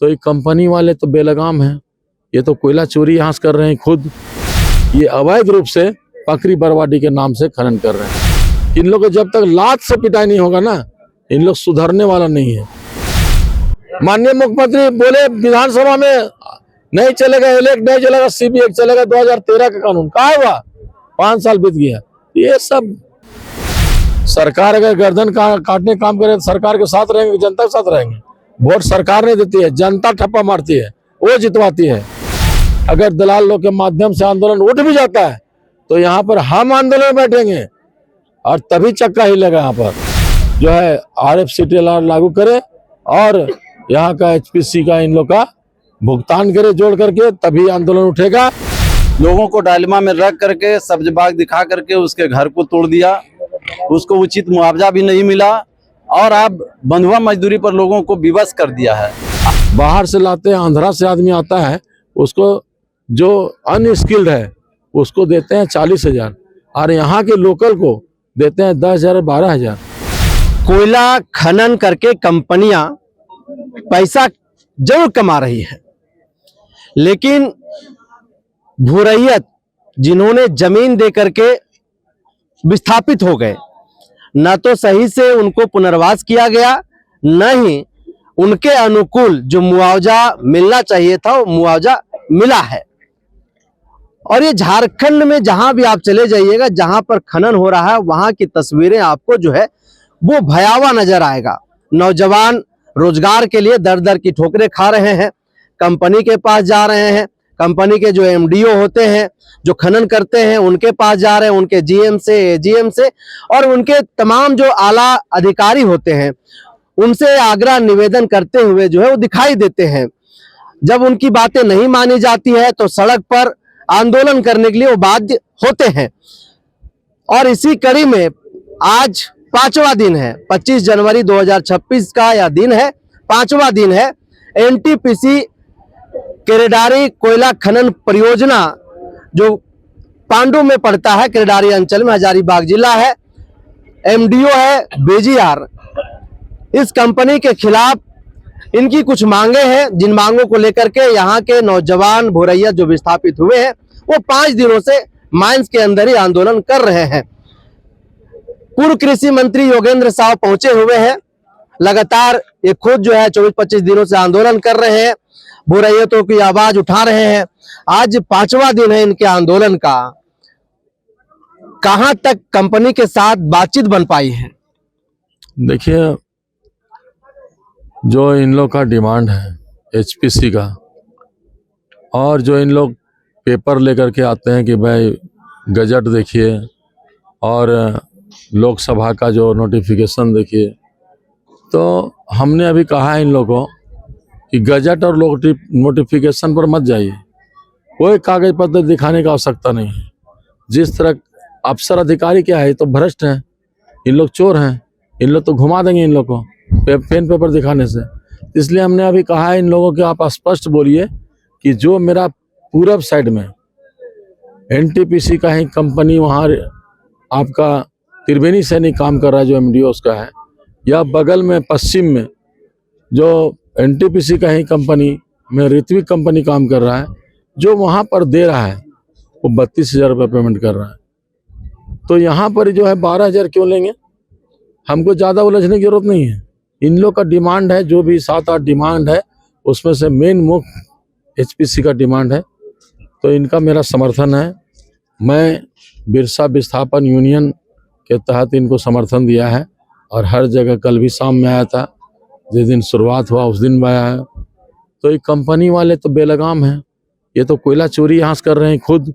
तो ये कंपनी वाले तो बेलगाम हैं, ये तो कोयला चोरी यहाँ से कर रहे हैं खुद, ये अवैध रूप से पकड़ी बरवाडी के नाम से खनन कर रहे हैं। इन लोग को जब तक लात से पिटाई नहीं होगा ना, इन लोग सुधरने वाला नहीं है। माननीय मुख्यमंत्री बोले विधानसभा में नहीं चलेगा इलेक्ट, नहीं चलेगा सीबीआई चलेगा, 2013 का कानून कहाँ हुआ, 5 साल बीत गया। ये सब सरकार अगर गर्दन काटने काम करे तो सरकार के साथ रहेंगे, जनता के साथ रहेंगे। वोट सरकार नहीं देती है, जनता ठप्पा मारती है, वो जितवाती है। अगर दलाल लोग के माध्यम से आंदोलन उठ भी जाता है तो यहाँ पर हम आंदोलन में बैठेंगे और तभी चक्का हिलेगा। यहाँ पर जो है RFCTLR लागू करे और यहाँ का HPC का इन लोग का भुगतान करे जोड़ करके, तभी आंदोलन उठेगा। लोगों को डायलेमा में रख करके सब्ज बाग दिखा करके उसके घर को तोड़ दिया, उसको उचित मुआवजा भी नहीं मिला और अब बंधुआ मजदूरी पर लोगों को विवश कर दिया है। बाहर से लाते हैं, आंध्रा से आदमी आता है, उसको जो अनस्किल्ड है उसको देते हैं 40,000 और यहाँ के लोकल को देते हैं 10,000 12,000। कोयला खनन करके कंपनियां पैसा जरूर कमा रही है, लेकिन भूरैयत जिन्होंने जमीन दे करके विस्थापित हो गए, न तो सही से उनको पुनर्वास किया गया, न ही उनके अनुकूल जो मुआवजा मिलना चाहिए था वो मुआवजा मिला है। और ये झारखंड में जहां भी आप चले जाइएगा, जहां पर खनन हो रहा है, वहां की तस्वीरें आपको जो है वो भयावह नजर आएगा। नौजवान रोजगार के लिए दर दर की ठोकरें खा रहे हैं, कंपनी के पास जा रहे हैं, कंपनी के जो MDO होते हैं जो खनन करते हैं उनके पास जा रहे हैं, उनके GM से AGM से और उनके तमाम जो आला अधिकारी होते हैं उनसे आग्रह निवेदन करते हुए जो है वो दिखाई देते हैं। जब उनकी बातें नहीं मानी जाती है तो सड़क पर आंदोलन करने के लिए वो बाध्य होते हैं। और इसी कड़ी में आज 5वां दिन है, 25 जनवरी 2026 का यह दिन है, 5वां दिन है। NTPC केरेडारी कोयला खनन परियोजना जो पांडु में पड़ता है, केरेडारी अंचल में, हजारीबाग जिला है, MDO है BGR। इस कंपनी के खिलाफ इनकी कुछ मांगे हैं, जिन मांगों को लेकर के यहाँ के नौजवान भूरैयत जो विस्थापित हुए हैं वो 5 दिनों से माइंस के अंदर ही आंदोलन कर रहे हैं। पूर्व कृषि मंत्री योगेंद्र साव पहुंचे हुए हैं, लगातार ये खुद जो है 24-25 दिनों से आंदोलन कर रहे हैं, भूरैयतों की आवाज उठा रहे हैं। आज 5वां दिन है इनके आंदोलन का। कहां तक कंपनी के साथ बातचीत बन पाई है? देखिए, जो इन लोग का डिमांड है HPC का, और जो इन लोग पेपर लेकर के आते हैं कि भाई गजट देखिए और लोकसभा का जो नोटिफिकेशन देखिए, तो हमने अभी कहा है इन लोगों को कि गजट और नोटिफिकेशन पर मत जाइए, कोई कागज पत्र दिखाने की आवश्यकता नहीं है। जिस तरह अफसर अधिकारी क्या है, तो भ्रष्ट हैं, इन लोग चोर हैं, इन लोग तो घुमा देंगे इन लोग को पेन पेपर दिखाने से। इसलिए हमने अभी कहा है इन लोगों के, आप स्पष्ट बोलिए कि जो मेरा पूरब साइड में NTPC का ही कंपनी वहाँ आपका त्रिवेणी सैनिक काम कर रहा है जो MDO उसका है, या बगल में पश्चिम में जो NTPC का ही कंपनी में ऋत्विक कंपनी काम कर रहा है, जो वहाँ पर दे रहा है वो 32,000 रुपये पेमेंट कर रहा है। तो यहाँ पर जो है 12,000 क्यों लेंगे? हमको ज़्यादा उलझने की जरूरत नहीं है। इन लोग का डिमांड है, जो भी 7-8 डिमांड है उसमें से मेन मुख्य HPC का डिमांड है, तो इनका मेरा समर्थन है। मैं बिरसा विस्थापन यूनियन के तहत इनको समर्थन दिया है और हर जगह, कल भी शाम में आया था, जिस दिन शुरुआत हुआ उस दिन में आया है। तो ये कंपनी वाले तो बेलगाम हैं, ये तो कोयला चोरी यहाँ से कर रहे हैं खुद,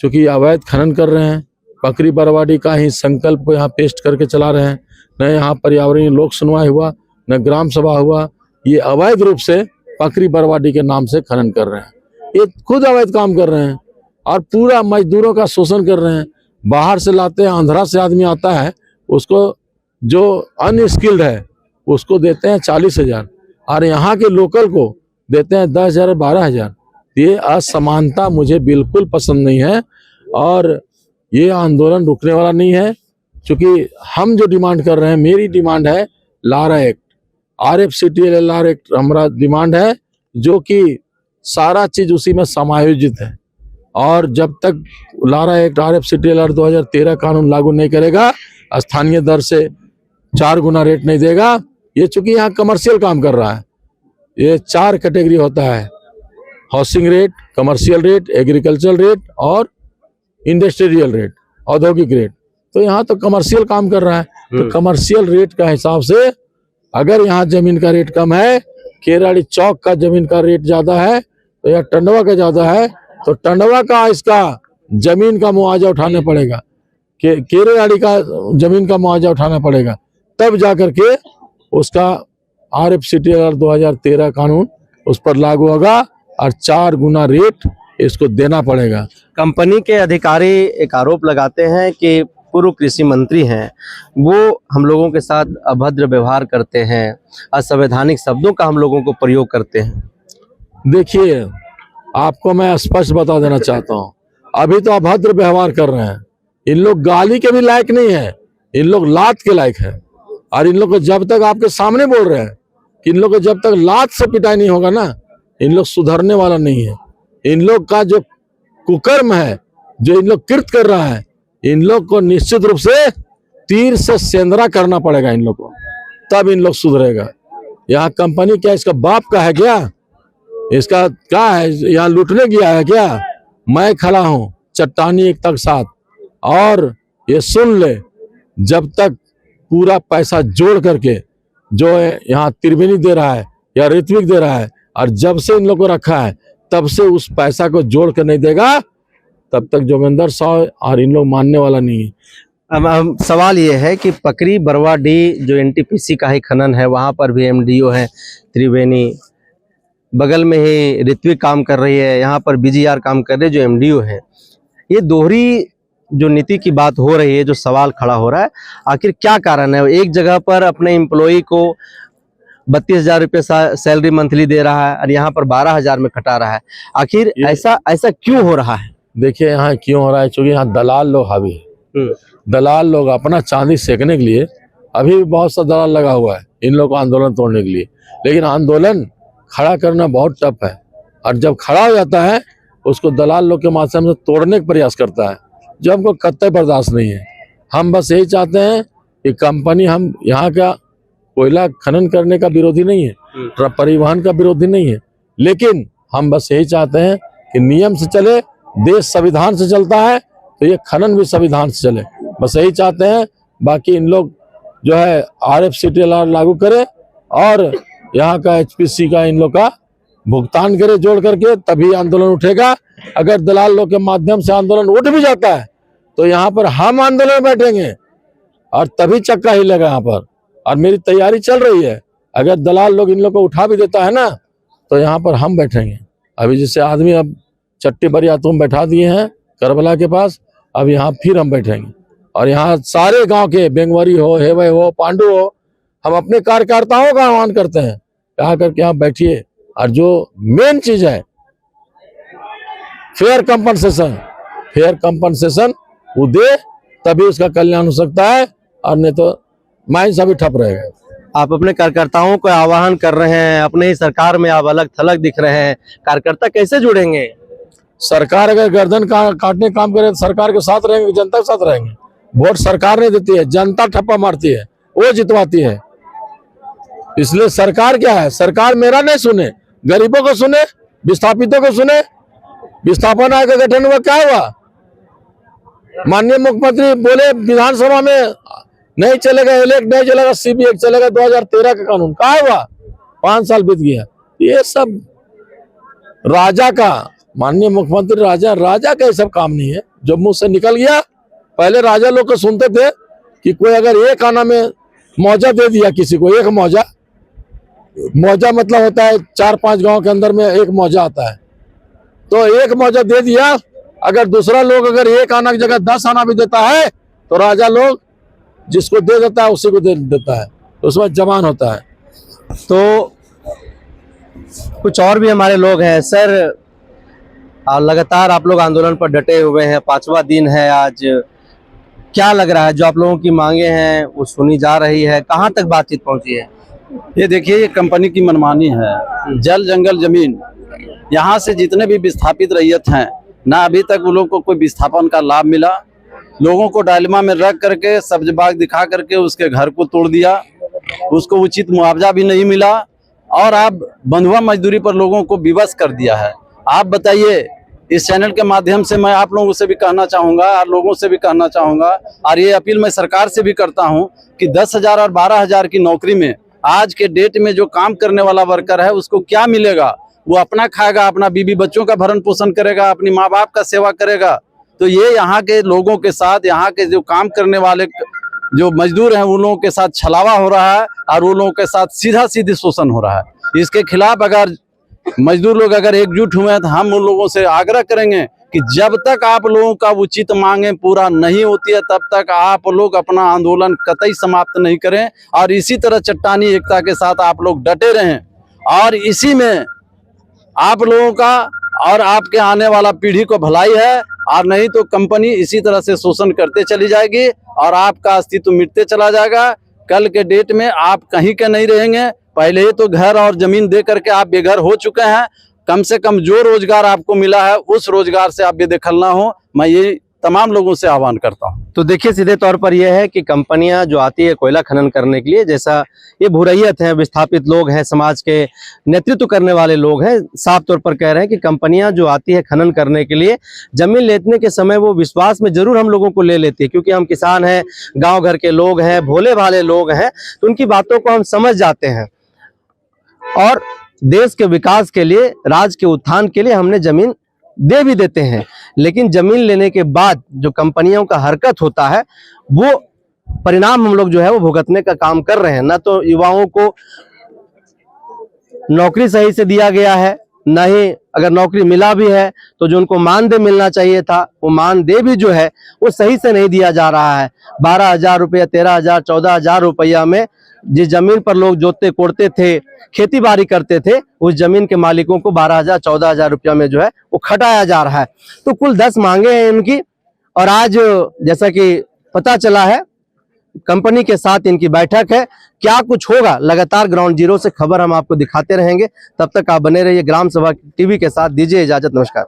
चूँकि अवैध खनन कर रहे हैं, पकड़ी बरवाडी का ही संकल्प यहाँ पेस्ट करके चला रहे हैं। न यहाँ पर्यावरणीय लोक सुनवाई हुआ, न ग्राम सभा हुआ, ये अवैध रूप से पकड़ी बरवाडी के नाम से खनन कर रहे हैं। ये खुद अवैध काम कर रहे हैं और पूरा मजदूरों का शोषण कर रहे हैं। बाहर से लाते हैं, आंध्रा से आदमी आता है, उसको जो अनस्किल्ड है उसको देते हैं 40,000 और यहाँ के लोकल को देते हैं 10,000 12,000। ये असमानता मुझे बिल्कुल पसंद नहीं है और ये आंदोलन रुकने वाला नहीं है, क्योंकि हम जो डिमांड कर रहे हैं, मेरी डिमांड है लारा एक्ट RFCTLR एक हमारा डिमांड है, जो कि सारा चीज उसी में समायोजित है। और जब तक लारा एक्ट RFCTLR 2013 कानून लागू नहीं करेगा, स्थानीय दर से 4 गुना रेट नहीं देगा। ये चूंकि यहाँ कमर्शियल काम कर रहा है, ये 4 कैटेगरी होता है, housing rate, commercial rate, agricultural rate और इंडस्ट्रियल रेट, औद्योगिक रेट। तो यहाँ तो कमर्शियल काम कर रहा है, तो कमर्शियल रेट का हिसाब से अगर यहाँ जमीन का रेट कम है, केराड़ी चौक का जमीन का रेट ज्यादा है, तो यहाँ टंडवा का ज्यादा है, तो टंडवा का इसका जमीन का मुआवजा उठाना पड़ेगा, केराड़ी का जमीन का मुआवजा उठाना पड़ेगा, तब जाकर के उसका RFCTLR 2013 कानून उस पर लागू होगा और 4 गुना रेट इसको देना पड़ेगा। कंपनी के अधिकारी एक आरोप लगाते हैं कि पूर्व कृषि मंत्री हैं, वो हम लोगों के साथ अभद्र व्यवहार करते हैं, असंवैधानिक शब्दों का हम लोगों को प्रयोग करते हैं। देखिए, आपको मैं स्पष्ट बता देना चाहता हूँ, अभी तो अभद्र व्यवहार कर रहे हैं। इन लोग गाली के भी लायक नहीं है, इन लोग लात के लायक है। और इन लोग को जब तक आपके सामने बोल रहे हैं कि इन लोग को जब तक लात से पिटाई नहीं होगा ना, इन लोग सुधरने वाला नहीं है। इन लोग का जो कुकर्म है, जो इन लोग कृत कर रहा है, इन लोग को निश्चित रूप से तीर से सेंधरा करना पड़ेगा इन लोग को, तब इन लोग सुधरेगा। यहाँ कंपनी क्या इसका बाप का है क्या? इसका क्या है? यहाँ लूटने गया है क्या? मैं खड़ा हूँ चट्टानी एक तक साथ, और ये सुन ले, जब तक पूरा पैसा जोड़ करके जो यहाँ त्रिवेणी दे रहा है या ऋत्विक दे रहा है, और जब से इन लोग को रखा है तब से उस पैसा को जोड़ कर नहीं देगा, तब तक जोगिंदर साव और इन लोग मानने वाला नहीं है। अब सवाल ये है कि पकरी बरवाडी जो NTPC का ही खनन है, वहाँ पर भी MDO है त्रिवेणी, बगल में ही ऋत्विक काम कर रही है, यहाँ पर BGR काम कर रहे हैं जो MDO है। ये दोहरी जो नीति की बात हो रही है, जो सवाल खड़ा हो रहा है, आखिर क्या कारण है? एक जगह पर अपने एम्प्लॉय को 32,000 रुपये सैलरी मंथली दे रहा है और यहाँ पर 12,000 में कटा रहा है। आखिर ऐसा क्यों हो रहा है? देखिए, यहाँ क्यों हो रहा है, क्योंकि यहाँ दलाल लोग हावी है। दलाल लोग अपना चांदी सेकने के लिए, अभी भी बहुत सा दलाल लगा हुआ है इन लोग को आंदोलन तोड़ने के लिए, लेकिन आंदोलन खड़ा करना बहुत टफ है। और जब खड़ा हो जाता है, उसको दलाल लोग के माध्यम से तोड़ने का प्रयास करता है, जो हमको कतई बर्दाश्त नहीं है। हम बस यही चाहते हैं कि कंपनी, हम यहाँ का कोयला खनन करने का विरोधी नहीं है, परिवहन का विरोधी नहीं है, लेकिन हम बस यही चाहते हैं कि नियम से चले। देश संविधान से चलता है, तो ये खनन भी संविधान से चले, बस यही चाहते हैं। बाकी इन लोग जो है RFCTLR लागू करे और यहाँ का HPC का इन लोग का भुगतान करे जोड़ करके, तभी आंदोलन उठेगा। अगर दलाल लोग के माध्यम से आंदोलन उठ भी जाता है, तो यहाँ पर हम आंदोलन में बैठेंगे और तभी चक्का हिलेगा यहाँ पर। और मेरी तैयारी चल रही है, अगर दलाल लोग इन लोग को उठा भी देता है ना, तो यहाँ पर हम बैठेंगे। अभी जैसे आदमी अब चट्टी बरियातों में बैठा दिए हैं करबला के पास, अब यहाँ फिर हम बैठेंगे। और यहाँ सारे गांव के, बेंगवरी हो, हेवे हो, पांडु हो, हम अपने कार्यकर्ताओं का आह्वान करते हैं, कहा करके यहाँ बैठिए। और जो मेन चीज है फेयर कंपनसेशन वो दे, तभी उसका कल्याण हो सकता है, और नहीं तो माइंस अभी ठप रहेगा। आप अपने कार्यकर्ताओं को आह्वान कर रहे हैं, अपने ही सरकार में आप अलग थलग दिख रहे हैं, कार्यकर्ता कैसे जुड़ेंगे? सरकार अगर गर्दन काटने काम करे तो सरकार के साथ रहेंगे, जनता के साथ रहेंगे। वोट सरकार नहीं देती है, जनता ठप्पा मारती है, वो जितवाती है। इसलिए सरकार क्या है, सरकार मेरा नहीं सुने, गरीबों को सुने, विस्थापितों को सुने। विस्थापन आयोग का गठन हुआ, क्या हुआ? माननीय मुख्यमंत्री बोले विधानसभा में नहीं चलेगा, इलेक्ट नहीं चलेगा, CB चलेगा, 2013 का कानून कहाँ हुआ? 5 साल बीत गया। ये सब राजा का, माननीय मुख्यमंत्री राजा का ये सब काम नहीं है जो मुंह से निकल गया। पहले राजा लोग को सुनते थे कि कोई अगर एक आना में मौजा दे दिया किसी को, एक मौजा मतलब होता है 4-5 गांव के अंदर में एक मौजा आता है, तो एक मौजा दे दिया। अगर दूसरा लोग अगर एक आना की जगह 10 आना भी देता है, तो राजा लोग जिसको दे देता है उसी को दे देता है, तो उस वक्त जमान होता है। तो कुछ और भी हमारे लोग हैं सर, लगातार आप लोग आंदोलन पर डटे हुए हैं, 5वां दिन है आज। क्या लग रहा है, जो आप लोगों की मांगे हैं वो सुनी जा रही है? कहाँ तक बातचीत पहुंची है? ये देखिए, ये कंपनी की मनमानी है। जल जंगल जमीन, यहाँ से जितने भी विस्थापित रैयत हैं, ना अभी तक वो लोग को कोई विस्थापन का लाभ मिला। लोगों को डायलेमा में रख करके, सब्ज बाग दिखा करके उसके घर को तोड़ दिया, उसको उचित मुआवजा भी नहीं मिला, और आप बंधुआ मजदूरी पर लोगों को विवश कर दिया है। आप बताइए, इस चैनल के माध्यम से मैं आप लोगों से भी कहना चाहूँगा और लोगों से भी कहना चाहूँगा, और ये अपील मैं सरकार से भी करता हूँ कि 10,000 और 12,000 की नौकरी में आज के डेट में जो काम करने वाला वर्कर है उसको क्या मिलेगा? वो अपना खाएगा, अपना बीबी बच्चों का भरण पोषण करेगा, अपनी माँ बाप का सेवा करेगा। तो ये यहाँ के लोगों के साथ, यहाँ के जो काम करने वाले जो मजदूर हैं उन लोगों के साथ छलावा हो रहा है, और उन लोगों के साथ सीधा सीधे शोषण हो रहा है। इसके खिलाफ अगर मजदूर लोग अगर एकजुट हुए हैं तो हम उन लोगों से आग्रह करेंगे कि जब तक आप लोगों का उचित मांगे पूरा नहीं होती है, तब तक आप लोग अपना आंदोलन कतई समाप्त नहीं करें, और इसी तरह चट्टानी एकता के साथ आप लोग डटे रहें। और इसी में आप लोगों का और आपके आने वाला पीढ़ी को भलाई है, और नहीं तो कंपनी इसी तरह से शोषण करते चली जाएगी और आपका अस्तित्व मिटते चला जाएगा। कल के डेट में आप कहीं के नहीं रहेंगे। पहले ही तो घर और जमीन दे करके आप बेघर हो चुके हैं। कम से कम जो रोजगार आपको मिला है उस रोजगार से आप बेदखल ना हो, मैं ये तमाम लोगों से आह्वान करता हूँ। तो देखिए, सीधे तौर पर यह है कि कंपनियां जो आती है कोयला खनन करने के लिए, जैसा ये भूरैयत है, विस्थापित लोग हैं, समाज के नेतृत्व करने वाले लोग हैं, साफ तौर पर कह रहे हैं कि कंपनियां जो आती है खनन करने के लिए, जमीन लेने के समय वो विश्वास में जरूर हम लोगों को ले लेती है, क्योंकि हम किसान हैं, गाँव घर के लोग हैं, भोले भाले लोग हैं, तो उनकी बातों को हम समझ जाते हैं। और देश के विकास के लिए, राज्य के उत्थान के लिए हमने जमीन दे भी देते हैं, लेकिन जमीन लेने के बाद जो कंपनियों का हरकत होता है वो परिणाम हम लोग जो है वो भुगतने का काम कर रहे हैं। ना तो युवाओं को नौकरी सही से दिया गया है, ना ही अगर नौकरी मिला भी है तो जो उनको मानदेय मिलना चाहिए था वो मानदेय भी जो है वो सही से नहीं दिया जा रहा है। 12,000 रुपया, 13,000, 14,000 रुपया में जिस जमीन पर लोग जोतते कोड़ते थे, खेती बाड़ी करते थे, उस जमीन के मालिकों को 12,000, 14,000 रुपया में जो है वो खटाया जा रहा है। तो कुल 10 मांगे हैं इनकी, और आज जैसा कि पता चला है कंपनी के साथ इनकी बैठक है। क्या कुछ होगा, लगातार ग्राउंड जीरो से खबर हम आपको दिखाते रहेंगे। तब तक आप बने रहिए ग्राम सभा टीवी के साथ। दीजिए इजाजत, नमस्कार।